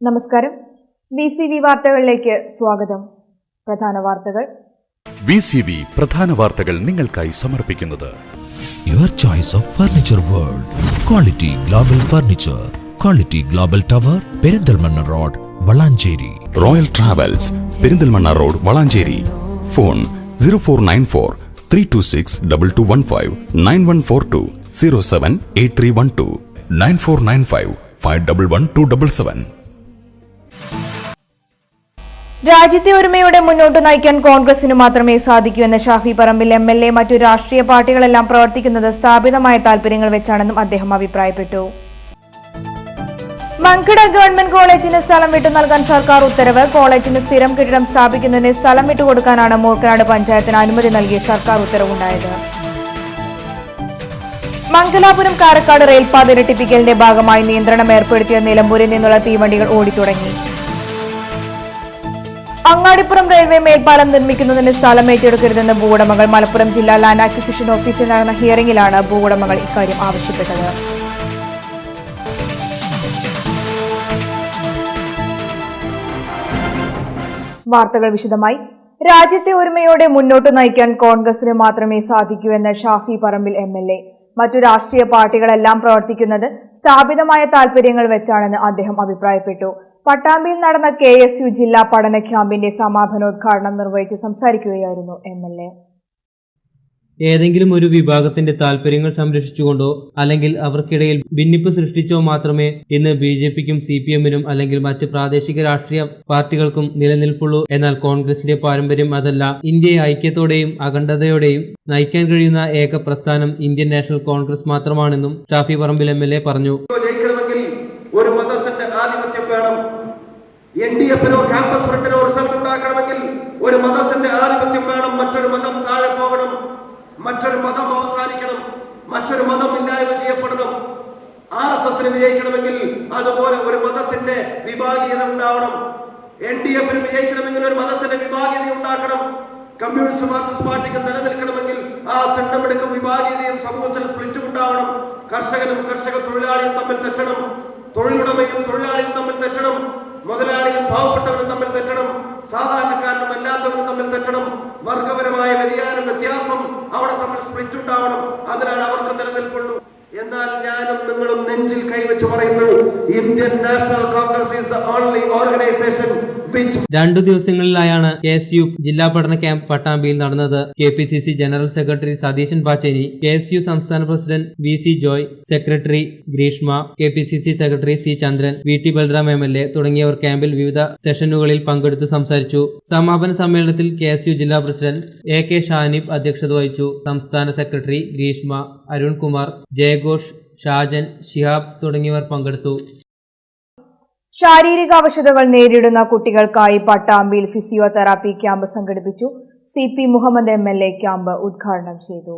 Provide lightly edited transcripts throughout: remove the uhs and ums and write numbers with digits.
നമസ്കാരം. VCV വാർത്തകളിലേക്ക് സ്വാഗതം. പ്രധാന വാർത്തകൾ. VCV പ്രധാന വാർത്തകൾ നിങ്ങൾക്കായി സമർപ്പിക്കുന്നത് Your choice of furniture world. Quality Global Furniture. Quality Global Tower, Perindalmanna Road, Valancheri. Royal Travels, Perindalmanna Road, Valancheri. Phone 0494 326 2215 9142 078312 9495 511277. രാജ്യത്തെ ഒരുമയോടെ മുന്നോട്ട് നയിക്കാൻ കോൺഗ്രസിന് മാത്രമേ സാധിക്കൂ എന്ന് ഷാഫി പറമ്പിൽ MLA മറ്റു രാഷ്ട്രീയ പാർട്ടികളെല്ലാം പ്രവർത്തിക്കുന്നത് സ്ഥാപിതമായ താൽപര്യങ്ങൾ വെച്ചാണെന്നും അദ്ദേഹം അഭിപ്രായപ്പെട്ടു. മങ്കട ഗവൺമെന്റ് കോളേജിന് സ്ഥലം വിട്ടു നൽകാൻ സർക്കാർ ഉത്തരവ്. കോളേജിന് സ്ഥിരം കെട്ടിടം സ്ഥാപിക്കുന്നതിന് സ്ഥലം വിട്ടുകൊടുക്കാനാണ് മൂർക്കനാട് പഞ്ചായത്തിന് അനുമതി നൽകി സർക്കാർ ഉത്തരവുണ്ടായത്. മംഗലാപുരം കാരക്കാട് റെയിൽപാത ഇരട്ടിപ്പിക്കലിന്റെ ഭാഗമായി നിയന്ത്രണം ഏർപ്പെടുത്തിയ നിലമ്പൂരിൽ നിന്നുള്ള തീവണ്ടികൾ ഓടിത്തുടങ്ങി. അങ്ങാടിപ്പുറം റെയിൽവേ മേൽപ്പാലം നിർമ്മിക്കുന്നതിന് സ്ഥലം ഏറ്റെടുക്കരുതെന്ന് ഭൂവുടമകൾ. മലപ്പുറം ജില്ലാ ലാൻഡ് അക്വിസിഷൻ ഓഫീസിൽ നടന്ന ഹിയറിംഗിലാണ് ഭൂവുടമകൾ ഇക്കാര്യം ആവശ്യപ്പെട്ടത്. വാർത്തകൾ വിശദമായി. രാജ്യത്തെ ഒരുമയോടെ മുന്നോട്ട് നയിക്കാൻ കോൺഗ്രസിന് മാത്രമേ സാധിക്കൂ എന്ന് ഷാഫി പറമ്പിൽ MLA. മറ്റു രാഷ്ട്രീയ പാർട്ടികളെല്ലാം പ്രവർത്തിക്കുന്നത് സ്ഥാപിതമായ താൽപര്യങ്ങൾ വെച്ചാണെന്ന് അദ്ദേഹം അഭിപ്രായപ്പെട്ടു. പട്ടാമ്പിയിൽ നടന്ന KSU ജില്ലാ പഠന ക്യാമ്പിന്റെ സമാപനോദ്ഘാടനം നിർവഹിച്ച് സംസാരിക്കുകയായിരുന്നു MLA. ഏതെങ്കിലും ഒരു വിഭാഗത്തിന്റെ താൽപര്യങ്ങൾ സംരക്ഷിച്ചുകൊണ്ടോ അല്ലെങ്കിൽ അവർക്കിടയിൽ ഭിന്നിപ്പ് സൃഷ്ടിച്ചോ മാത്രമേ ഇന്ന് BJPക്കും CPMനും അല്ലെങ്കിൽ മറ്റ് പ്രാദേശിക രാഷ്ട്രീയ പാർട്ടികൾക്കും നിലനിൽപ്പുള്ളൂ. എന്നാൽ കോൺഗ്രസിന്റെ പാരമ്പര്യം അതല്ല. ഇന്ത്യയെ ഐക്യത്തോടെയും അഖണ്ഡതയോടെയും നയിക്കാൻ കഴിയുന്ന ഏക പ്രസ്ഥാനം ഇന്ത്യൻ നാഷണൽ കോൺഗ്രസ് മാത്രമാണെന്നും ഷാഫി പറമ്പിൽ MLA പറഞ്ഞു. ഒരു മതത്തിന്റെ ആധിപത്യം വേണം. NDFനോ ക്യാമ്പസ് ഫ്രണ്ടിനോ റിസൾട്ട് ഉണ്ടാക്കണമെങ്കിൽ ഒരു മതത്തിന്റെ ആധിപത്യം വേണം. മറ്റൊരു മതം താഴെ പോകണം, മറ്റൊരു മതം അവസാനിക്കണം, മറ്റൊരു മതം ഇല്ലായ്മ ചെയ്യപ്പെടണം. RSSന് വിജയിക്കണമെങ്കിൽ അതുപോലെ ഒരു മതത്തിന്റെ വിഭാഗീയത ഉണ്ടാവണം. NDFന് വിജയിക്കണമെങ്കിൽ ഒരു മതത്തിന്റെ വിഭാഗീയത ഉണ്ടാക്കണം. കമ്മ്യൂണിസ്റ്റ് മാർക്സിസ്റ്റ് പാർട്ടിക്ക് നിലനിൽക്കണമെങ്കിൽ ആ തിണ്ടമെടുക്കും വിഭാഗീയതയും സമൂഹത്തിൽ സ്പ്ലിറ്റും ഉണ്ടാവണം. കർഷകനും കർഷക തൊഴിലാളിയും തമ്മിൽ തെറ്റണം, തൊഴിലുടമയും തൊഴിലാളിയും തമ്മിൽ തെറ്റണം, മുതലാളിയും പാവപ്പെട്ടവനും തമ്മിൽ തെറ്റണം, സാധാരണക്കാരനും അല്ലാത്തവരും തമ്മിൽ തെറ്റണം. വർഗപരമായ വ്യത്യാസം അവിടെ തമ്മിൽ സ്പ്ലിറ്റ് ഉണ്ടാവണം. അതിനാണ് അവർക്ക് നിലനിൽപ്പുള്ളൂ. എന്നാൽ ഞാനും നിങ്ങളും നെഞ്ചിൽ കൈവച്ച് പറയുന്നു, Indian national Congress is the only organisation which 2 ദിവസങ്ങളിലായാണ് KSU ജില്ലാ പഠന ക്യാമ്പ് പട്ടാമ്പിയിൽ നടന്നത്. KPCC general secretary Satheesan Pacheri, KSU സംസ്ഥാന president VC Joy, secretary Greeshma, KPCC secretary C ചന്ദ്രൻ, VT ബൽറാം MLA തുടങ്ങിയവർ ക്യാമ്പിൽ വിവിധ സെഷനുകളിൽ പങ്കെടുത്ത് സംസാരിച്ചു. സമാപന സമ്മേളനത്തിൽ KSU ജില്ലാ പ്രസിഡന്റ് AK ഷാനിബ് അധ്യക്ഷത വഹിച്ചു. സംസ്ഥാന സെക്രട്ടറി ഗ്രീഷ്മ, അരുൺകുമാർ, ജയഘോഷ്, ഷാജൻ, ഷിഹാബ് തുടങ്ങിയവർ പങ്കെടുത്തു. ശാരീരിക അവശതകൾ നേരിടുന്ന കുട്ടികൾക്കായി പട്ടാമ്പിയിൽ ഫിസിയോതെറാപ്പി ക്യാമ്പ് സംഘടിപ്പിച്ചു. CP മുഹമ്മദ് MLA ക്യാമ്പ് ഉദ്ഘാടനം ചെയ്തു.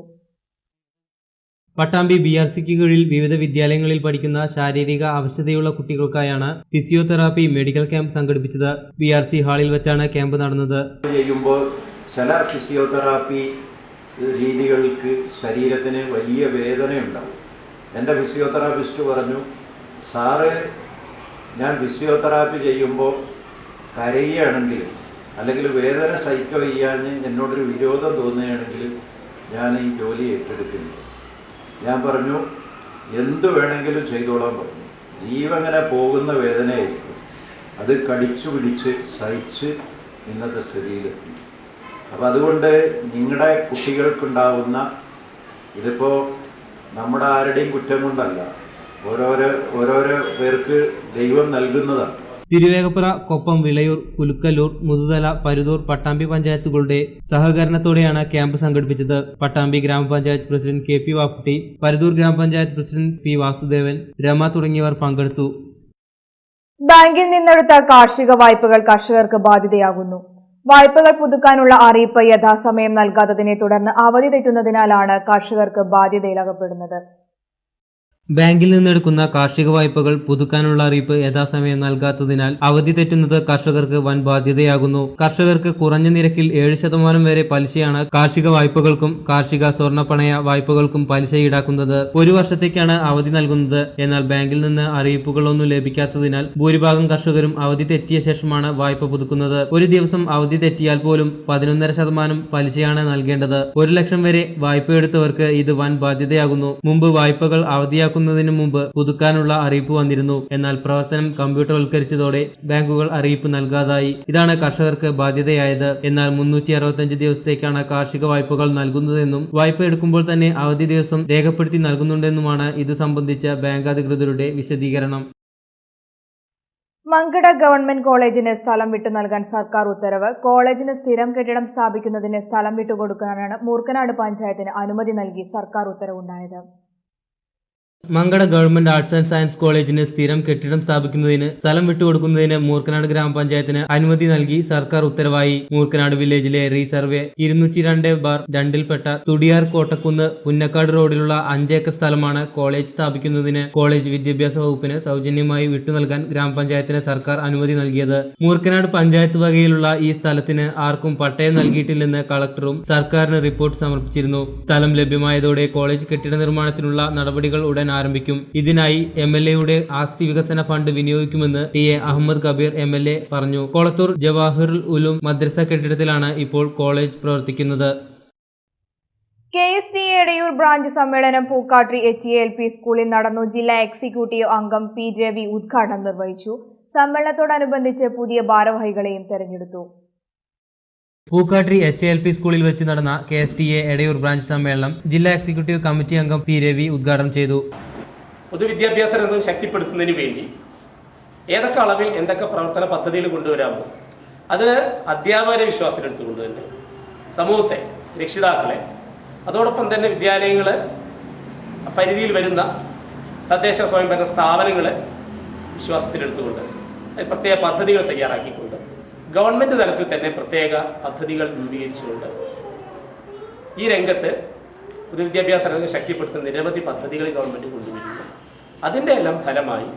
പട്ടാമ്പി BRCക്ക് കീഴിൽ വിവിധ വിദ്യാലയങ്ങളിൽ പഠിക്കുന്ന ശാരീരിക അവശതയുള്ള കുട്ടികൾക്കായാണ് ഫിസിയോതെറാപ്പി മെഡിക്കൽ ക്യാമ്പ് സംഘടിപ്പിച്ചത്. BRC ഹാളിൽ വെച്ചാണ് ക്യാമ്പ് നടന്നത്. ചില ഫിസിയോതെറാപ്പി രീതികൾക്ക് ശരീരത്തിന് വലിയ വേദനയുണ്ടാവും. എൻ്റെ ഫിസിയോതെറാപ്പിസ്റ്റ് പറഞ്ഞു, സാറ് ഞാൻ ഫിസിയോതെറാപ്പി ചെയ്യുമ്പോൾ കരയുകയാണെങ്കിൽ അല്ലെങ്കിൽ വേദന സഹിക്കുക ചെയ്യാൻ എന്നോടൊരു വിരോധം തോന്നുകയാണെങ്കിൽ ഞാൻ ഈ ജോലി ഏറ്റെടുക്കുന്നു. ഞാൻ പറഞ്ഞു, എന്ത് വേണമെങ്കിലും ചെയ്തോളാൻ പറഞ്ഞു. ജീവങ്ങനെ പോകുന്ന വേദനയായിരിക്കും, അത് കടിച്ചു പിടിച്ച് സഹിച്ച് ഇന്നത്തെ സ്ഥിതിയിലെത്തി. അപ്പം അതുകൊണ്ട് നിങ്ങളുടെ കുട്ടികൾക്കുണ്ടാവുന്ന, ഇതിപ്പോൾ നമ്മുടെ ആരുടെയും കുറ്റം കൊണ്ടല്ല, ഓരോരോ പേർക്ക് ദൈവം നൽകുന്നതാണ്. തിരുവേഗപ്പുറ, കൊപ്പം, വിളയൂർ, പുലുക്കല്ലൂർ, മുതുതല, പരുതൂർ, പട്ടാമ്പി പഞ്ചായത്തുകളുടെ സഹകരണത്തോടെയാണ് ക്യാമ്പ് സംഘടിപ്പിച്ചത്. പട്ടാമ്പി ഗ്രാമപഞ്ചായത്ത് പ്രസിഡന്റ് KP വാപ്പുട്ടി, പരുതൂർ ഗ്രാമപഞ്ചായത്ത് പ്രസിഡന്റ് P വാസുദേവൻ, രമ തുടങ്ങിയവർ പങ്കെടുത്തു. ബാങ്കിൽ നിന്നെടുത്ത കാർഷിക വായ്പകൾ കർഷകർക്ക് ബാധ്യതയാകുന്നു. വായ്പകൾ പുതുക്കാനുള്ള അറിയിപ്പ് യഥാസമയം നൽകാത്തതിനെ തുടർന്ന് അവധി തെറ്റുന്നതിനാലാണ് കർഷകർക്ക് ബാധ്യതയിലകപ്പെടുന്നത്. ബാങ്കിൽ നിന്നെടുക്കുന്ന കാർഷിക വായ്പകൾ പുതുക്കാനുള്ള അറിയിപ്പ് യഥാസമയം നൽകാത്തതിനാൽ അവധി തെറ്റുന്നത് കർഷകർക്ക് വൻ ബാധ്യതയാകുന്നു. കർഷകർക്ക് കുറഞ്ഞ നിരക്കിൽ 7% വരെ പലിശയാണ് കാർഷിക വായ്പകൾക്കും കാർഷിക സ്വർണ്ണപ്പണയ വായ്പകൾക്കും പലിശ ഈടാക്കുന്നത്. ഒരു വർഷത്തേക്കാണ് അവധി നൽകുന്നത്. എന്നാൽ ബാങ്കിൽ നിന്ന് അറിയിപ്പുകളൊന്നും ലഭിക്കാത്തതിനാൽ ഭൂരിഭാഗം കർഷകരും അവധി തെറ്റിയ ശേഷമാണ് വായ്പ പുതുക്കുന്നത്. ഒരു ദിവസം അവധി തെറ്റിയാൽ പോലും 11.5% പലിശയാണ് നൽകേണ്ടത്. 1 ലക്ഷം വരെ വായ്പയെടുത്തവർക്ക് ഇത് വൻ ബാധ്യതയാകുന്നു. മുമ്പ് വായ്പകൾ അവധിയാക്കുന്നതിന് മുമ്പ് പുതുക്കാനുള്ള അറിയിപ്പ് വന്നിരുന്നു. എന്നാൽ പ്രവർത്തനം കമ്പ്യൂട്ടർവൽക്കരിച്ചതോടെ ബാങ്കുകൾ അറിയിപ്പ് നൽകാതായി. ഇതാണ് കർഷകർക്ക് ബാധ്യതയായത്. എന്നാൽ 365 ദിവസത്തേക്കാണ് കാർഷിക വായ്പകൾ നൽകുന്നതെന്നും വായ്പ എടുക്കുമ്പോൾ തന്നെ അവധി ദിവസം രേഖപ്പെടുത്തി നൽകുന്നുണ്ടെന്നുമാണ് ഇത് സംബന്ധിച്ച ബാങ്ക് അധികൃതരുടെ വിശദീകരണം. മങ്കട ഗവൺമെന്റ് കോളേജിന് സ്ഥലം വിട്ടു നൽകാൻ സർക്കാർ ഉത്തരവ്. കോളേജിന് സ്ഥിരം കെട്ടിടം സ്ഥാപിക്കുന്നതിന് സ്ഥലം വിട്ടുകൊടുക്കാനാണ് മൂർക്കനാട് പഞ്ചായത്തിന് അനുമതി നൽകി സർക്കാർ ഉത്തരവുണ്ടായത്. Mankada government arts and science കോളേജിന് സ്ഥിരം കെട്ടിടം സ്ഥാപിക്കുന്നതിന് സ്ഥലം വിട്ടുകൊടുക്കുന്നതിന് മൂർക്കനാട് ഗ്രാമപഞ്ചായത്തിന് അനുമതി നൽകി സർക്കാർ ഉത്തരവായി. മൂർക്കനാട് വില്ലേജിലെ റീസർവേ 202/2ൽപ്പെട്ട തുടിയാർ കോട്ടക്കുന്ന് പുന്നക്കാട് റോഡിലുള്ള 5 ഏക്കർ സ്ഥലമാണ് കോളേജ് സ്ഥാപിക്കുന്നതിന് കോളേജ് വിദ്യാഭ്യാസ വകുപ്പിന് സൗജന്യമായി വിട്ടു നൽകാൻ ഗ്രാമപഞ്ചായത്തിന് സർക്കാർ അനുമതി നൽകിയത്. മൂർക്കനാട് പഞ്ചായത്ത് വകയിലുള്ള ഈ സ്ഥലത്തിന് ആർക്കും പട്ടയം നൽകിയിട്ടില്ലെന്ന് കളക്ടറും സർക്കാരിന് റിപ്പോർട്ട് സമർപ്പിച്ചിരുന്നു. സ്ഥലം ലഭ്യമായതോടെ കോളേജ് കെട്ടിട നിർമ്മാണത്തിനുള്ള നടപടികൾ ഉടൻ ആരംഭിക്കും. ഇതിനായി MLAയുടെ ആസ്തി വികസന ഫണ്ട് വിനിയോഗിക്കുമെന്ന് TA അഹമ്മദ് കബീർ MLA പറഞ്ഞു. കൊളത്തൂർ ജവാഹിറുൽ ഉലൂം മദ്രസ കെട്ടിടത്തിലാണ് ഇപ്പോൾ കോളേജ് പ്രവർത്തിക്കുന്നത്. KSDA എടയൂർ ബ്രാഞ്ച് സമ്മേളനം പൂക്കാട്രി HELP സ്കൂളിൽ നടന്നു. ജില്ലാ എക്സിക്യൂട്ടീവ് അംഗം P. രവി ഉദ്ഘാടനം നിർവഹിച്ചു. സമ്മേളനത്തോടനുബന്ധിച്ച് പുതിയ ഭാരവാഹികളെയും തെരഞ്ഞെടുത്തു. പൂക്കാട്രി HELP സ്കൂളിൽ വെച്ച് നടന്ന KSDA എടയൂർ ബ്രാഞ്ച് സമ്മേളനം ജില്ലാ എക്സിക്യൂട്ടീവ് കമ്മിറ്റി അംഗം P. രവി ഉദ്ഘാടനം ചെയ്തു. പൊതുവിദ്യാഭ്യാസ രംഗം ശക്തിപ്പെടുത്തുന്നതിന് വേണ്ടി ഏതൊക്കെ അളവിൽ എന്തൊക്കെ പ്രവർത്തന പദ്ധതികൾ കൊണ്ടുവരാമോ അതിന് അധ്യാപകരെ വിശ്വാസത്തിലെടുത്തുകൊണ്ട് തന്നെ സമൂഹത്തെ, രക്ഷിതാക്കളെ, അതോടൊപ്പം തന്നെ വിദ്യാലയങ്ങൾ പരിധിയിൽ വരുന്ന തദ്ദേശ സ്വയംഭരണ സ്ഥാപനങ്ങളെ വിശ്വാസത്തിലെടുത്തുകൊണ്ട് പ്രത്യേക പദ്ധതികൾ തയ്യാറാക്കിക്കൊണ്ട് ഗവൺമെൻറ് തലത്തിൽ തന്നെ പ്രത്യേക പദ്ധതികൾ രൂപീകരിച്ചുകൊണ്ട് ഈ രംഗത്ത് പൊതുവിദ്യാഭ്യാസ രംഗം ശക്തിപ്പെടുത്തുന്ന നിരവധി പദ്ധതികൾ ഗവൺമെൻറ് കൊണ്ടുവരുന്നു. അതിൻ്റെ എല്ലാം ഫലമായി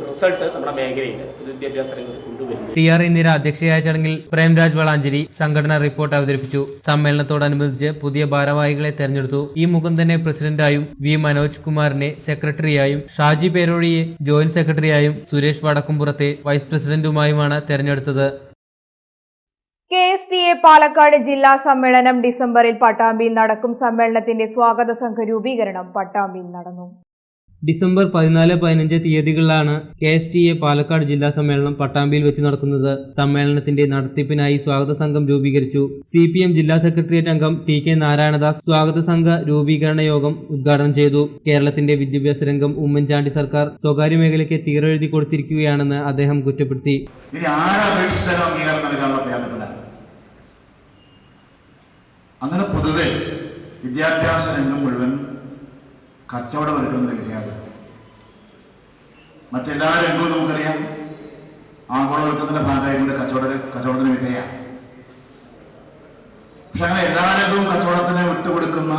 റിസൾട്ട് നമ്മുടെ മേഖലയിൽ പൊതുവിദ്യാഭ്യാസ രംഗത്ത് കൊണ്ടുവരുന്നു. TR ഇന്ദിര അധ്യക്ഷയായ ചടങ്ങിൽ പ്രേംരാജ് വളാഞ്ചേരി സംഘടനാ റിപ്പോർട്ട് അവതരിപ്പിച്ചു. സമ്മേളനത്തോടനുബന്ധിച്ച് പുതിയ ഭാരവാഹികളെ തെരഞ്ഞെടുത്തു. ഈ മുഖം തന്നെ പ്രസിഡന്റായും, V. മനോജ് കുമാറിനെ സെക്രട്ടറിയായും, ഷാജി പേരോഴിയെ ജോയിന്റ് സെക്രട്ടറിയായും, സുരേഷ് വടക്കുംപുറത്തെ വൈസ് പ്രസിഡന്റുമായുമാണ് തെരഞ്ഞെടുത്തത്. KSDA പാലക്കാട് ജില്ലാ സമ്മേളനം ഡിസംബറിൽ പട്ടാമ്പിയിൽ നടക്കും. സമ്മേളനത്തിന്റെ സ്വാഗത സംഘ രൂപീകരണം പട്ടാമ്പിയിൽ നടന്നു. ഡിസംബർ 14-15 തീയതികളിലാണ് KSDA പാലക്കാട് ജില്ലാ സമ്മേളനം പട്ടാമ്പിയിൽ വെച്ച് നടക്കുന്നത്. സമ്മേളനത്തിന്റെ നടത്തിപ്പിനായി സ്വാഗത സംഘം രൂപീകരിച്ചു. CPM ജില്ലാ സെക്രട്ടേറിയറ്റ് അംഗം TK നാരായണദാസ് സ്വാഗത സംഘ രൂപീകരണ യോഗം ഉദ്ഘാടനം ചെയ്തു. കേരളത്തിന്റെ വിദ്യാഭ്യാസ രംഗം ഉമ്മൻചാണ്ടി സർക്കാർ സ്വകാര്യ മേഖലയ്ക്ക് തീരെഴുതി കൊടുത്തിരിക്കുകയാണെന്ന് അദ്ദേഹം കുറ്റപ്പെടുത്തി. അങ്ങനെ പൊതുവെ വിദ്യാഭ്യാസ രംഗം മുഴുവൻ കച്ചവടമെടുക്കുന്നതിന് വിധേയമാണ്. മറ്റെല്ലാ രംഗവും നമുക്കറിയാം ആഗോളവൽക്കരണത്തിന്റെ ഭാഗമായിക്കൊണ്ട് കച്ചവടത്തിന് വിധേയമാണ്. പക്ഷെ അങ്ങനെ എല്ലാ രംഗവും കച്ചവടത്തിന് വിട്ടുകൊടുക്കുന്ന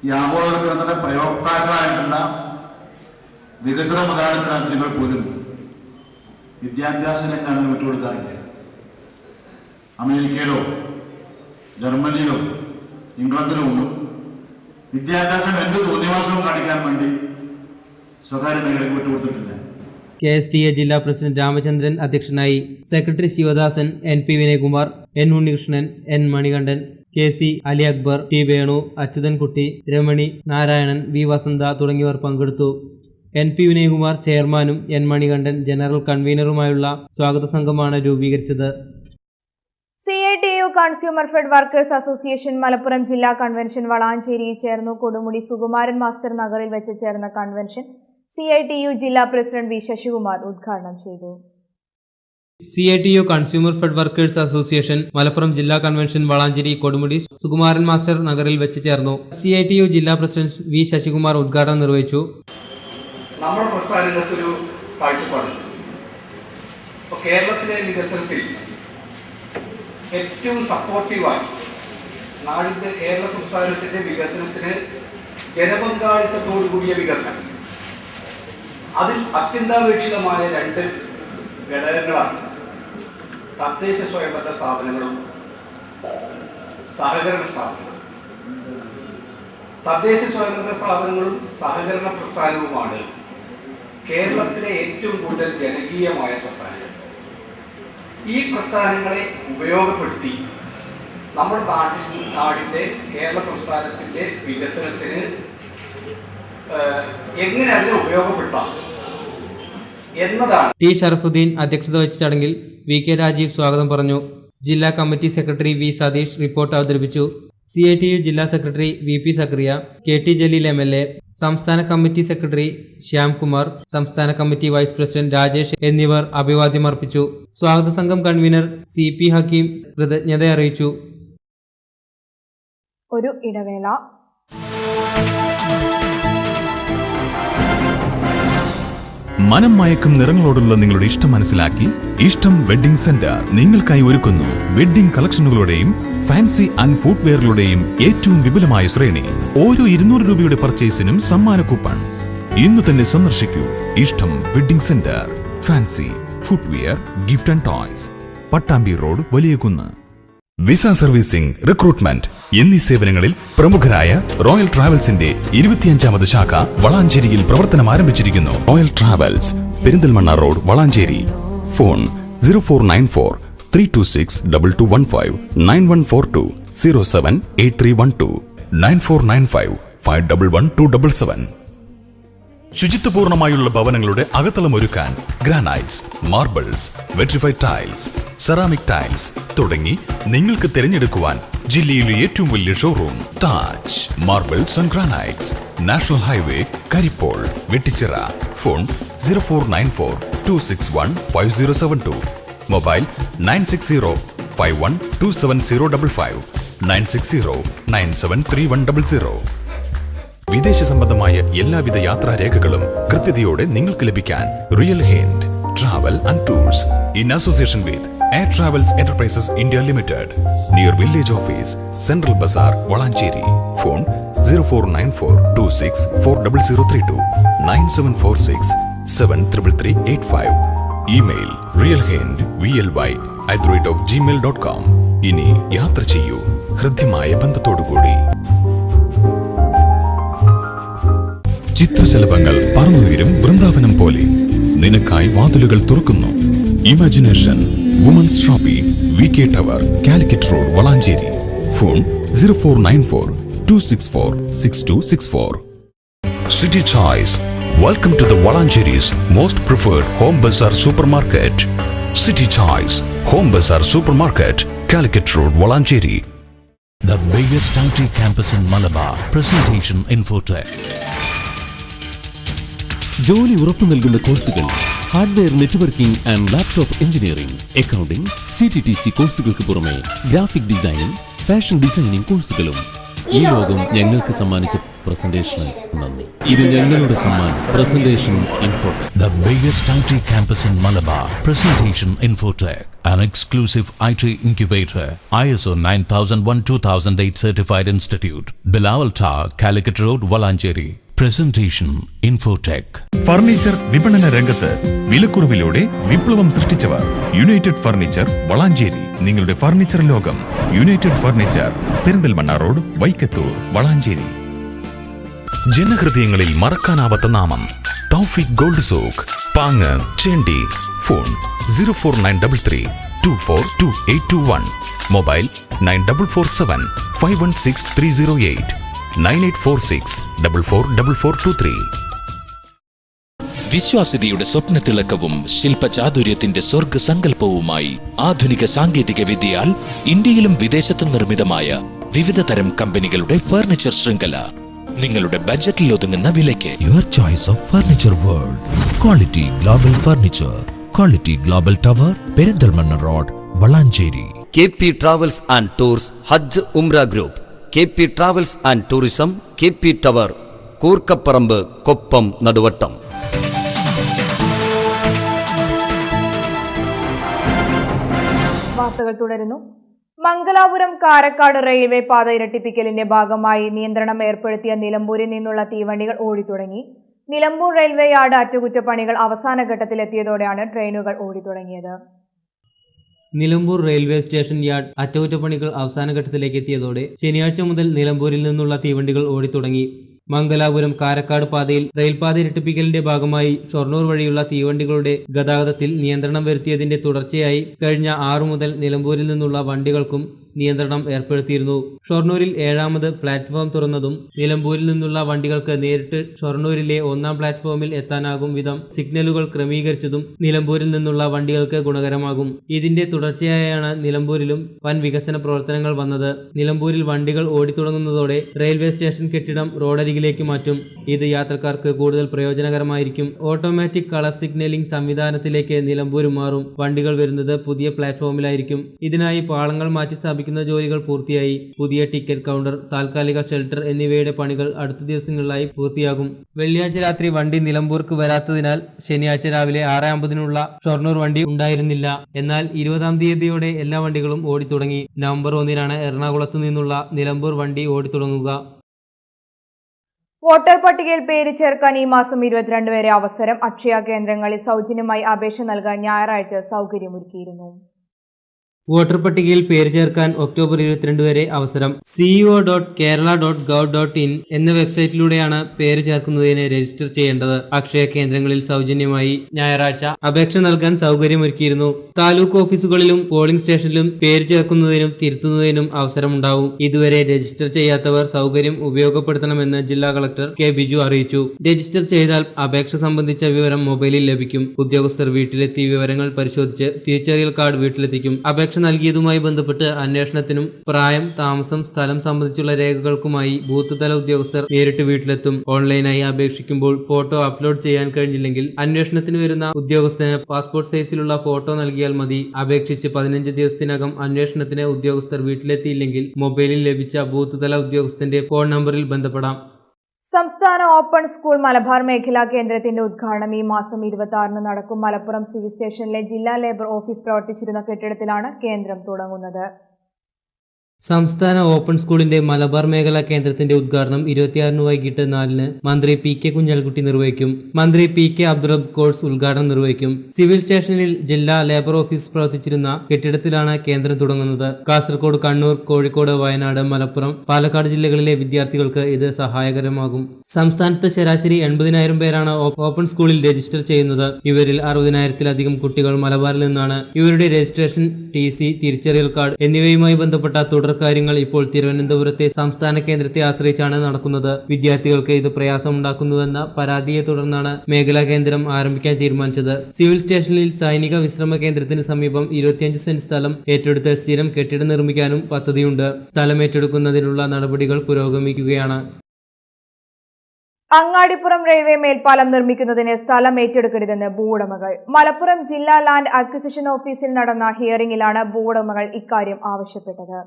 ഈ ആഗോളവൽക്കരണത്തിന്റെ പ്രയോക്താക്കളായിട്ടുള്ള വികസിത മുതലാളിത്ത രാജ്യങ്ങൾ പോലും വിദ്യാഭ്യാസ രംഗം അങ്ങനെ വിട്ടുകൊടുക്കാറില്ല. അമേരിക്കയിലോ ജർമ്മനിയിലോ ഇംഗ്ലണ്ടിലോ ഒന്നും വിദ്യാഭ്യാസം എന്ത് തോന്നിവാസവും കാണിക്കാൻ വേണ്ടി സ്വകാര്യ മേഖലയ്ക്ക് വിട്ടുകൊടുത്തിട്ടില്ല. KSDA ജില്ലാ പ്രസിഡന്റ് രാമചന്ദ്രൻ അധ്യക്ഷനായി. Secretary Sivadasan, NP Vinayakumar, N Unnikrishnan, N Manikandan, KC Ali Akbar, T Venu, Achyuthankutty, Ramani, Narayanan, V വസന്ത തുടങ്ങിയവർ പങ്കെടുത്തു. NP വിനയകുമാർ ചെയർമാനും N മണികണ്ഠൻ ജനറൽ കൺവീനറുമായുള്ള സ്വാഗത സംഘമാണ് രൂപീകരിച്ചത്. CITU consumer fed workers association Malappuram ജില്ലാ കൺവെൻഷൻ വളാഞ്ചേരിയിൽ ചേർന്നു. കൊടുമുടി സുകുമാരൻ മാസ്റ്റർ നഗറിൽ വെച്ച് ചേർന്ന കൺവെൻഷൻ CITU ജില്ലാ പ്രസിഡന്റ് V ശശികുമാർ ഉദ്ഘാടനം ചെയ്തു. CITU consumer fed workers association Malappuram ജില്ലാ കൺവെൻഷൻ വളാഞ്ചേരി കൊടുമുടി സുകുമാരൻ മാസ്റ്റർ നഗറിൽ വെച്ച് ചേർന്നു. CITU ജില്ലാ പ്രസിഡന്റ് V ശശികുമാർ ഉദ്ഘാടനം നിർവഹിച്ചു. നമ്മുടെ പ്രസ്ഥാനങ്ങൾക്കൊരു കാഴ്ചപ്പാടുണ്ട്. കേരളത്തിലെ വികസനത്തിൽ ഏറ്റവും സപ്പോർട്ടീവായി കേരള സംസ്ഥാനത്തിൻ്റെ വികസനത്തിന് ജനപങ്കാളിത്തത്തോടു കൂടിയ വികസനം. അതിൽ അത്യന്താപേക്ഷിതമായ 2 ഘടകങ്ങളാണ് തദ്ദേശ സ്വയംഭരണ സ്ഥാപനങ്ങളും സഹകരണ സ്ഥാപനങ്ങളും. തദ്ദേശ സ്വയംഭരണ സ്ഥാപനങ്ങളും സഹകരണ പ്രസ്ഥാനവുമാണ് കേരളത്തിലെ ഏറ്റവും കൂടുതൽ ജനകീയമായ പ്രസ്ഥാനങ്ങൾ. ഈ പ്രസ്ഥാനങ്ങളെ ഉപയോഗപ്പെടുത്തി നമ്മുടെ നാടിൻ്റെ കേരള സംസ്ഥാനത്തിൻ്റെ വികസനത്തിന് എങ്ങനെ അതിനെ ഉപയോഗപ്പെടുത്താം എന്നതാണ്. ടി ഷറഫുദ്ദീൻ അധ്യക്ഷത വഹിച്ച ചടങ്ങിൽ VK രാജീവ് സ്വാഗതം പറഞ്ഞു. ജില്ലാ committee secretary V Satheesh report അവതരിപ്പിച്ചു. CITU ജില്ലാ secretary VP Zakariya, KT Jaleel MLA, സംസ്ഥാന കമ്മിറ്റി സെക്രട്ടറി ശ്യാംകുമാർ, സംസ്ഥാന കമ്മിറ്റി വൈസ് പ്രസിഡന്റ് രാജേഷ് എന്നിവർ അഭിവാദ്യമർപ്പിച്ചു. സ്വാഗത സംഘം കൺവീനർ CP ഹക്കീം കൃതജ്ഞത അറിയിച്ചു. ഒരു ഇടവേള. മനം മയക്കും നിറങ്ങളോടുള്ള നിങ്ങളുടെ ഇഷ്ടം മനസ്സിലാക്കി ഇഷ്ടം വെഡ്ഡിംഗ് സെന്റർ നിങ്ങൾക്കായി ഒരുക്കുന്നു വെഡ്ഡിംഗ് കളക്ഷനുകളുടെയും ഫാൻസി ആൻഡ് ഫുട്വെയറുകളുടെയും ഏറ്റവും വിപുലമായ ശ്രേണി. ഓരോ 200 രൂപയുടെ പർച്ചേസിനും സമ്മാന കൂപ്പൺ. ഇന്ന് തന്നെ സന്ദർശിക്കൂ ഇഷ്ടം wedding centre. Fancy footwear, gift and toys, Pattambi road, Valiyakunnu. Visa servicing, recruitment എന്നീ സേവനങ്ങളിൽ പ്രമുഖരായ റോയൽ ട്രാവൽസിന്റെ 25ാമത് ശാഖ വളാഞ്ചേരിയിൽ പ്രവർത്തനം ആരംഭിച്ചിരിക്കുന്നു. Royal travels, Perinthalmanna road, Valanchery. Phone 0494 326 2215 9142 078312 9495 511277. ശുചിത്വപൂർണമായുള്ള ഭവനങ്ങളുടെ അകത്തളം ഒരുക്കാൻ granites, marbles, vitrified tiles, ceramic tiles തുടങ്ങി നിങ്ങൾക്ക് തിരഞ്ഞെടുക്കുവാൻ ജില്ലയിലെ ഏറ്റവും വലിയ showroom Taj marbles and granites, national highway, Karippol, Vettichira. Phone 0494 261 5072. Mobile 9605127055 9609731000. വിദേശ സംബന്ധമായ എല്ലാവിധ യാത്രാരേഖകളും കൃത്യതയോടെ നിങ്ങൾക്ക് ലഭിക്കാൻ real hint travel and tours in association with air travels enterprises India limited, near village office, central bazaar, Valanchery. Phone 0494 26 40032 9746 73385. Email realhind@gmail.com. ഇനി യാത്ര ചെയ്യൂ ഹൃദ്യമായ ബന്ധത്തോടുകൂടി. ചിത്രശലഭങ്ങൾ പറന്നുയരും വൃന്ദാവനം പോലെ നിനക്കായി വാതിലുകൾ തുറക്കുന്നു. Imagination women's shoppy, VK tower, Calicut road, Valanchery. Phone 0494 264 6264. City Choice. Welcome to the Valancheri's most preferred home bazaar supermarket. City Choice Home Bazaar Supermarket, Calicut Road, Valancheri. The biggest IT campus in Malabar. Presentation Infotech. ജോലി ഉറപ്പു നൽകുന്ന കോഴ്സുകൾ: hardware networking and laptop engineering, accounting, CTTC കോഴ്സുകൾക്ക് പുറമെ graphic designing, fashion designing കോഴ്സുകളും. ഈ ലോകം ഞങ്ങൾക്ക് സമ്മാനിച്ച പ്രസന്റേഷന് നന്ദി. ഇത് ഞങ്ങളുടെ സമ്മാനം. Presentation Infotech. The biggest IT campus in Malabar. Presentation Infotech, an exclusive IT incubator. ISO 9001:2008 certified institute. Bilawal Tower, Calicut Road, Valancheri. Presentation Infotech. Furniture വിപണന രംഗത്ത് വിലക്കുറവിലൂടെ വിപ്ലവം സൃഷ്ടിച്ചവർ യുണൈറ്റഡ് ഫർണിച്ചർ, വളാഞ്ചേരി. നിങ്ങളുടെ ഫർണിച്ചർ ലോകം united furniture, Perinthalmanna road, Vaikkathur, Valanchery. ജനഹൃദയങ്ങളിൽ മറക്കാനാവാത്ത നാമം Thoufeeq gold souk, Pang, Chendi. Phone 04933 242821. Mobile 9447 516 308 9846 444423. വിശ്വാസ്യതയുടെ സ്വപ്നത്തിളക്കവും ശില്പചാതുര്യത്തിന്റെ സ്വർഗസങ്കല്പവുമായി ആധുനിക സാങ്കേതിക വിദ്യയാൽ ഇന്ത്യയിലും വിദേശത്തും നിർമ്മിതമായ വിവിധ തരം കമ്പനികളുടെ ഫർണിച്ചർ ശൃംഖല നിങ്ങളുടെ ബജറ്റിൽ ഒതുങ്ങുന്ന വിലയ്ക്ക്. Your choice of furniture world. Quality global furniture, quality global tower, Perinthalmanna road, Valanchery. KP travels and tours ഹജ്ജ് ഉംറ group, KP travels and tourism, KP tower, Koorkkaparambu, Koppam, Naduvattom. വാർത്തകൾ തുടരുന്നു. മംഗലാപുരം കാരക്കാട് റെയിൽവേ പാത ഇരട്ടിപ്പിക്കലിന്റെ ഭാഗമായി നിയന്ത്രണം ഏർപ്പെടുത്തിയ നിലമ്പൂരിൽ നിന്നുള്ള തീവണ്ടികൾ ഓടിത്തുടങ്ങി. നിലമ്പൂർ റെയിൽവേ യാർഡ് അറ്റകുറ്റപ്പണികൾ അവസാന ഘട്ടത്തിലെത്തിയതോടെയാണ് ട്രെയിനുകൾ ഓടിത്തുടങ്ങിയത്. നിലമ്പൂർ റെയിൽവേ സ്റ്റേഷൻ യാർഡ് അറ്റകുറ്റപ്പണികൾ അവസാന ഘട്ടത്തിലേക്ക് എത്തിയതോടെ ശനിയാഴ്ച മുതൽ നിലമ്പൂരിൽ നിന്നുള്ള തീവണ്ടികൾ ഓടിത്തുടങ്ങി. മംഗലാപുരം കാരക്കാട് പാതയിൽ റെയിൽപാത ഇരട്ടിപ്പിക്കലിന്റെ ഭാഗമായി ഷൊർണൂർ വഴിയുള്ള തീവണ്ടികളുടെ ഗതാഗതത്തിൽ നിയന്ത്രണം വരുത്തിയതിന്റെ തുടർച്ചയായി കഴിഞ്ഞ 6 മുതൽ നിലമ്പൂരിൽ നിന്നുള്ള വണ്ടികൾക്കും നിയന്ത്രണം ഏർപ്പെടുത്തിയിരുന്നു. ഷൊർണൂരിൽ 7ാമത് പ്ലാറ്റ്ഫോം തുറന്നതും നിലമ്പൂരിൽ നിന്നുള്ള വണ്ടികൾക്ക് നേരിട്ട് ഷൊർണൂരിലെ 1ാം പ്ലാറ്റ്ഫോമിൽ എത്താനാകും വിധം സിഗ്നലുകൾ ക്രമീകരിച്ചതും നിലമ്പൂരിൽ നിന്നുള്ള വണ്ടികൾക്ക് ഗുണകരമാകും. ഇതിന്റെ തുടർച്ചയായാണ് നിലമ്പൂരിലും വൻ വികസന പ്രവർത്തനങ്ങൾ വന്നത്. നിലമ്പൂരിൽ വണ്ടികൾ ഓടിത്തുടങ്ങുന്നതോടെ റെയിൽവേ സ്റ്റേഷൻ കെട്ടിടം റോഡരികിലേക്ക് മാറ്റും. ഇത് യാത്രക്കാർക്ക് കൂടുതൽ പ്രയോജനകരമായിരിക്കും. ഓട്ടോമാറ്റിക് കളർ സിഗ്നലിംഗ് സംവിധാനത്തിലേക്ക് നിലമ്പൂരും മാറും. വണ്ടികൾ വരുന്നത് പുതിയ പ്ലാറ്റ്ഫോമിലായിരിക്കും. ഇതിനായി പാളങ്ങൾ മാറ്റി സ്ഥാപിക്കുന്ന ജോലികൾ പൂർത്തിയായി. പുതിയ ടിക്കറ്റ് കൗണ്ടർ, താൽക്കാലിക ഷെൽട്ടർ എന്നിവയുടെ പണികൾ അടുത്ത ദിവസങ്ങളിലായി പൂർത്തിയാകും. വെള്ളിയാഴ്ച രാത്രി വണ്ടി നിലമ്പൂർക്ക് വരാത്തതിനാൽ ശനിയാഴ്ച രാവിലെ 6:50 ഷൊർണൂർ വണ്ടി ഉണ്ടായിരുന്നില്ല. എന്നാൽ 20-ാം തീയതിയോടെ എല്ലാ വണ്ടികളും ഓടിത്തുടങ്ങി. നവംബർ 1-നാണ് എറണാകുളത്ത് നിന്നുള്ള നിലമ്പൂർ വണ്ടി ഓടിത്തുടങ്ങുക. വോട്ടർ പട്ടികയിൽ പേര് ചേർക്കാൻ ഈ മാസം 22 വരെ അവസരം. അക്ഷയ കേന്ദ്രങ്ങളിൽ സൗജന്യമായി അപേക്ഷ നൽകാൻ ഞായറാഴ്ച സൗകര്യമൊരുക്കിയിരുന്നു. വോട്ടർ പട്ടികയിൽ പേര് ചേർക്കാൻ ഒക്ടോബർ 22 വരെ അവസരം. ceo.kerala.gov.in എന്ന വെബ്സൈറ്റിലൂടെയാണ് പേര് ചേർക്കുന്നതിന് രജിസ്റ്റർ ചെയ്യേണ്ടത്. അക്ഷയ കേന്ദ്രങ്ങളിൽ സൗജന്യമായി ഞായറാഴ്ച അപേക്ഷ നൽകാൻ സൗകര്യമൊരുക്കിയിരുന്നു. താലൂക്ക് ഓഫീസുകളിലും പോളിംഗ് സ്റ്റേഷനിലും പേര് ചേർക്കുന്നതിനും തിരുത്തുന്നതിനും അവസരമുണ്ടാവും. ഇതുവരെ രജിസ്റ്റർ ചെയ്യാത്തവർ സൗകര്യം ഉപയോഗപ്പെടുത്തണമെന്ന് ജില്ലാ കളക്ടർ കെ ബിജു അറിയിച്ചു. രജിസ്റ്റർ ചെയ്താൽ അപേക്ഷ സംബന്ധിച്ച വിവരം മൊബൈലിൽ ലഭിക്കും. ഉദ്യോഗസ്ഥർ വീട്ടിലെത്തി വിവരങ്ങൾ പരിശോധിച്ച് തിരിച്ചറിയൽ കാർഡ് വീട്ടിലെത്തിക്കും. അപേക്ഷ നൽകിയതുമായി ബന്ധപ്പെട്ട് അന്വേഷണത്തിനും പ്രായം, താമസം, സ്ഥലം സംബന്ധിച്ചുള്ള രേഖകൾക്കുമായി ബൂത്ത് തല ഉദ്യോഗസ്ഥർ നേരിട്ട് വീട്ടിലെത്തും. ഓൺലൈനായി അപേക്ഷിക്കുമ്പോൾ ഫോട്ടോ അപ്ലോഡ് ചെയ്യാൻ കഴിഞ്ഞില്ലെങ്കിൽ അന്വേഷണത്തിന് വരുന്ന ഉദ്യോഗസ്ഥന് പാസ്പോർട്ട് സൈസിലുള്ള ഫോട്ടോ നൽകിയാൽ മതി. അപേക്ഷിച്ച് 15 ദിവസത്തിനകം അന്വേഷണത്തിന് ഉദ്യോഗസ്ഥർ വീട്ടിലെത്തിയില്ലെങ്കിൽ മൊബൈലിൽ ലഭിച്ച ബൂത്ത് തല ഉദ്യോഗസ്ഥന്റെ ഫോൺ നമ്പറിൽ ബന്ധപ്പെടാം. സംസ്ഥാന ഓപ്പൺ സ്കൂൾ മലബാർ മേഖലാ കേന്ദ്രത്തിന്റെ ഉദ്ഘാടനം ഈ മാസം 26-ന് നടക്കും. മലപ്പുറം സിവിൽ സ്റ്റേഷനിലെ ജില്ലാ ലേബർ ഓഫീസ് പ്രവർത്തിച്ചിരുന്ന കെട്ടിടത്തിലാണ് കേന്ദ്രം തുടങ്ങുന്നത്. സംസ്ഥാന ഓപ്പൺ സ്കൂളിന്റെ മലബാർ മേഖലാ കേന്ദ്രത്തിന്റെ ഉദ്ഘാടനം 26-ന് വൈകിട്ട് 4-ന് മന്ത്രി പി കെ കുഞ്ഞാലിക്കുട്ടി നിർവഹിക്കും. മന്ത്രി പി കെ അബ്ദുറബ്ബ് കോഴ്സ് ഉദ്ഘാടനം നിർവഹിക്കും. സിവിൽ സ്റ്റേഷനിൽ ജില്ലാ ലേബർ ഓഫീസ് പ്രവർത്തിച്ചിരുന്ന കെട്ടിടത്തിലാണ് കേന്ദ്രം തുടങ്ങുന്നത്. കാസർഗോഡ്, കണ്ണൂർ, കോഴിക്കോട്, വയനാട്, മലപ്പുറം, പാലക്കാട് ജില്ലകളിലെ വിദ്യാർത്ഥികൾക്ക് ഇത് സഹായകരമാകും. സംസ്ഥാനത്ത് ശരാശരി 80,000 പേരാണ് ഓപ്പൺ സ്കൂളിൽ രജിസ്റ്റർ ചെയ്യുന്നത്. ഇവരിൽ 60,000-ത്തിലധികം കുട്ടികൾ മലബാറിൽ നിന്നാണ്. ഇവരുടെ രജിസ്ട്രേഷൻ, TC, തിരിച്ചറിയൽ കാർഡ് എന്നിവയുമായി ബന്ധപ്പെട്ട തുടർ കാര്യങ്ങൾ ഇപ്പോൾ തിരുവനന്തപുരത്തെ സംസ്ഥാന കേന്ദ്രത്തെ ആശ്രയിച്ചാണ് നടക്കുന്നത്. വിദ്യാർത്ഥികൾക്ക് ഇത് പ്രയാസമുണ്ടാക്കുന്നുവെന്ന പരാതിയെ തുടർന്നാണ് മേഖലാ കേന്ദ്രം ആരംഭിക്കാൻ തീരുമാനിച്ചത്. സിവിൽ സ്റ്റേഷനിൽ സൈനിക വിശ്രമ കേന്ദ്രത്തിന് സമീപം 25 സെന്റ് സ്ഥലം ഏറ്റെടുത്ത് സ്ഥിരം കെട്ടിടം നിർമ്മിക്കാനും പദ്ധതിയുണ്ട്. സ്ഥലം ഏറ്റെടുക്കുന്നതിനുള്ള നടപടികൾ പുരോഗമിക്കുകയാണ്. അങ്ങാടിപ്പുറം റെയിൽവേ മേൽപ്പാലം നിർമ്മിക്കുന്നതിന് സ്ഥലം ഏറ്റെടുക്കരുതെന്ന് ഭൂവുടമകൾ. മലപ്പുറം ജില്ലാ ലാൻഡ് അക്വിസിഷൻ ഓഫീസിൽ നടന്ന ഹിയറിംഗിലാണ് ഭൂവുടമകൾ ഇക്കാര്യം ആവശ്യപ്പെട്ടത്.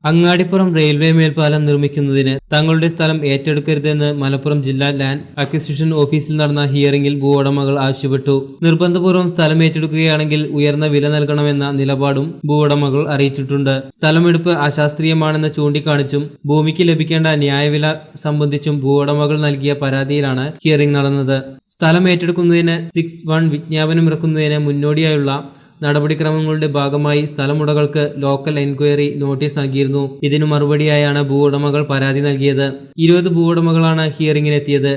അങ്ങാടിപ്പുറം റെയിൽവേ മേൽപ്പാലം നിർമ്മിക്കുന്നതിന് തങ്ങളുടെ സ്ഥലം ഏറ്റെടുക്കരുതെന്ന് മലപ്പുറം ജില്ലാ ലാൻഡ് അക്വിസിഷൻ ഓഫീസിൽ നടന്ന ഹിയറിംഗിൽ ഭൂവുടമകൾ ആവശ്യപ്പെട്ടു. നിർബന്ധപൂർവ്വം സ്ഥലം ഏറ്റെടുക്കുകയാണെങ്കിൽ ഉയർന്ന വില നൽകണമെന്ന നിലപാടും ഭൂവുടമകൾ അറിയിച്ചിട്ടുണ്ട്. സ്ഥലമെടുപ്പ് അശാസ്ത്രീയമാണെന്ന് ചൂണ്ടിക്കാണിച്ചും ഭൂമിക്ക് ലഭിക്കേണ്ട ന്യായവില സംബന്ധിച്ചും ഭൂവുടമകൾ നൽകിയ പരാതിയിലാണ് ഹിയറിംഗ് നടന്നത്. സ്ഥലം ഏറ്റെടുക്കുന്നതിന് 6(1) വിജ്ഞാപനം ഇറക്കുന്നതിന് മുന്നോടിയായുള്ള നടപടിക്രമങ്ങളുടെ ഭാഗമായി സ്ഥലമുടമകൾക്ക് ലോക്കൽ എൻക്വയറി നോട്ടീസ് നൽകിയിരുന്നു. ഇതിനു മറുപടിയായാണ് ഭൂവുടമകൾ പരാതി നൽകിയത്. 20 ഭൂവുടമകളാണ് ഹിയറിംഗിനെത്തിയത്.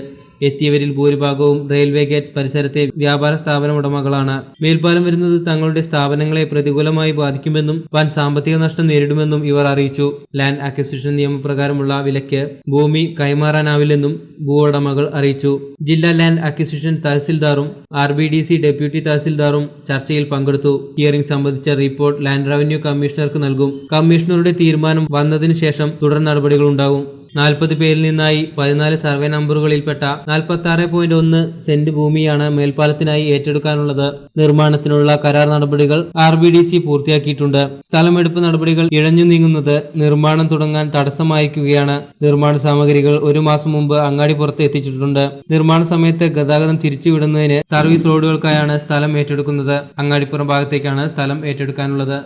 എത്തിയവരിൽ ഭൂരിഭാഗവും റെയിൽവേ ഗേറ്റ് പരിസരത്തെ വ്യാപാര സ്ഥാപന ഉടമകളാണ്. മേൽപ്പാലം വരുന്നത് തങ്ങളുടെ സ്ഥാപനങ്ങളെ പ്രതികൂലമായി ബാധിക്കുമെന്നും വൻ സാമ്പത്തിക നഷ്ടം നേരിടുമെന്നും ഇവർ അറിയിച്ചു. ലാൻഡ് അക്വിസിഷൻ നിയമപ്രകാരമുള്ള വിലയ്ക്ക് ഭൂമി കൈമാറാനാവില്ലെന്നും ഭൂവുടമകൾ അറിയിച്ചു. ജില്ലാ ലാൻഡ് അക്വിസിഷൻ തഹസിൽദാറും RBDC ഡെപ്യൂട്ടി തഹസിൽദാറും ചർച്ചയിൽ പങ്കെടുത്തു. ഹിയറിംഗ് സംബന്ധിച്ച റിപ്പോർട്ട് ലാൻഡ് റവന്യൂ കമ്മീഷണർക്ക് നൽകും. കമ്മീഷണറുടെ തീരുമാനം വന്നതിനു ശേഷം തുടർ നടപടികളുണ്ടാകും. 40 പേരിൽ നിന്നായി 14 സർവേ നമ്പറുകളിൽപ്പെട്ട 46.1 സെന്റ് ഭൂമിയാണ് മേൽപ്പാലത്തിനായി ഏറ്റെടുക്കാനുള്ളത്. നിർമ്മാണത്തിനുള്ള കരാർ നടപടികൾ RBDC പൂർത്തിയാക്കിയിട്ടുണ്ട്. സ്ഥലമെടുപ്പ് നടപടികൾ ഇഴഞ്ഞു നീങ്ങുന്നത് നിർമ്മാണം തുടങ്ങാൻ തടസ്സമായിരിക്കുകയാണ്. നിർമ്മാണ സാമഗ്രികൾ 1 മാസം മുമ്പ് അങ്ങാടിപ്പുറത്ത് എത്തിച്ചിട്ടുണ്ട്. നിർമ്മാണ സമയത്ത് ഗതാഗതം തിരിച്ചുവിടുന്നതിന് സർവീസ് റോഡുകൾക്കായാണ് സ്ഥലം ഏറ്റെടുക്കുന്നത്. അങ്ങാടിപ്പുറം ഭാഗത്തേക്കാണ് സ്ഥലം ഏറ്റെടുക്കാനുള്ളത്.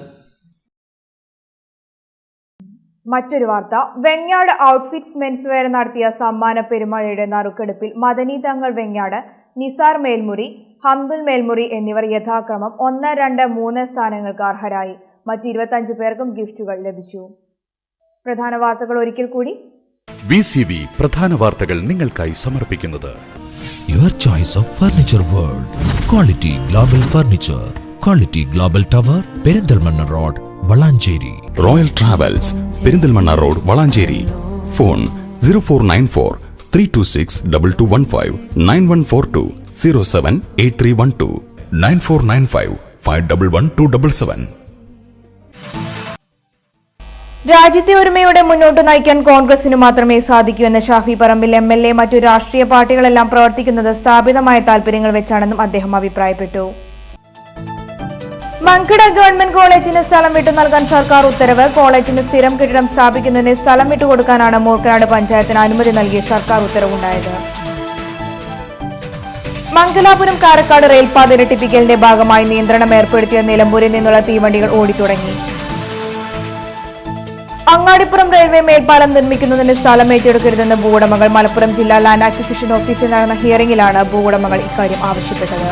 മറ്റൊരു വാർത്ത, വെങ്ങാട് ഔട്ട്ഫിറ്റ്സ് മെൻസ്വെയർ നടത്തിയ സമ്മാന പെരുമഴയുടെ നറുക്കെടുപ്പിൽ മദനി തങ്ങൾ വെങ്ങാട്, നിസാർ മേൽമുറി, ഹംദുൽ മേൽമുറി എന്നിവർ യഥാക്രമം 1, 2, 3 സ്ഥാനങ്ങൾക്ക് അർഹരായി. മറ്റ് 25 പേർക്കും ഗിഫ്റ്റുകൾ ലഭിച്ചു. പ്രധാന വാർത്തകൾ ഒരിക്കൽ കൂടി. VCV പ്രധാന വാർത്തകൾ നിങ്ങൾക്കായി സമർപ്പിക്കുന്നത് Your choice of furniture world. Quality Global Furniture. Quality Global Tower, Perinthalmanna road, Valanchery. Royal travels, Perinthalmanna road, Valanchery. Phone 0494 326 2215 9142 078312 9495 511277. രാജ്യത്തെ ഒരുമയോടെ മുന്നോട്ട് നയിക്കാൻ കോൺഗ്രസിന് മാത്രമേ സാധിക്കൂ എന്ന് ഷാഫി പറമ്പിൽ MLA. മറ്റു രാഷ്ട്രീയ പാർട്ടികളെല്ലാം പ്രവർത്തിക്കുന്നത് സ്ഥാപിതമായ താൽപര്യങ്ങൾ വെച്ചാണെന്നും അദ്ദേഹം അഭിപ്രായപ്പെട്ടു. മങ്കട ഗവൺമെന്റ് കോളേജിന് സ്ഥലം വിട്ടു നൽകാൻ സർക്കാർ ഉത്തരവ്. കോളേജിന് സ്ഥിരം കെട്ടിടം സ്ഥാപിക്കുന്നതിന് സ്ഥലം വിട്ടുകൊടുക്കാനാണ് മൂർക്കനാട് പഞ്ചായത്തിന് അനുമതി നൽകി സർക്കാർ ഉത്തരവുണ്ടായത്. മംഗലാപുരം കാരക്കാട് റെയിൽപാത ഇരട്ടിപ്പിക്കലിന്റെ ഭാഗമായി നിയന്ത്രണം ഏർപ്പെടുത്തിയ നിലമ്പൂരിൽ നിന്നുള്ള തീവണ്ടികൾ ഓടിത്തുടങ്ങി. അങ്ങാടിപ്പുറം റെയിൽവേ മേൽപ്പാലം നിർമ്മിക്കുന്നതിന് സ്ഥലം ഏറ്റെടുക്കരുതെന്ന് ഭൂവുടമകൾ. മലപ്പുറം ജില്ലാ ലാൻഡ് അക്വിസിഷൻ ഓഫീസിൽ നടന്ന ഹിയറിംഗിലാണ് ഭൂവുടമകൾ ഇക്കാര്യം ആവശ്യപ്പെട്ടത്.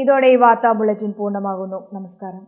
ഇതോടെ ഈ വാർത്താ ബുള്ളറ്റിൻ പൂർണ്ണമാകുന്നു. നമസ്കാരം.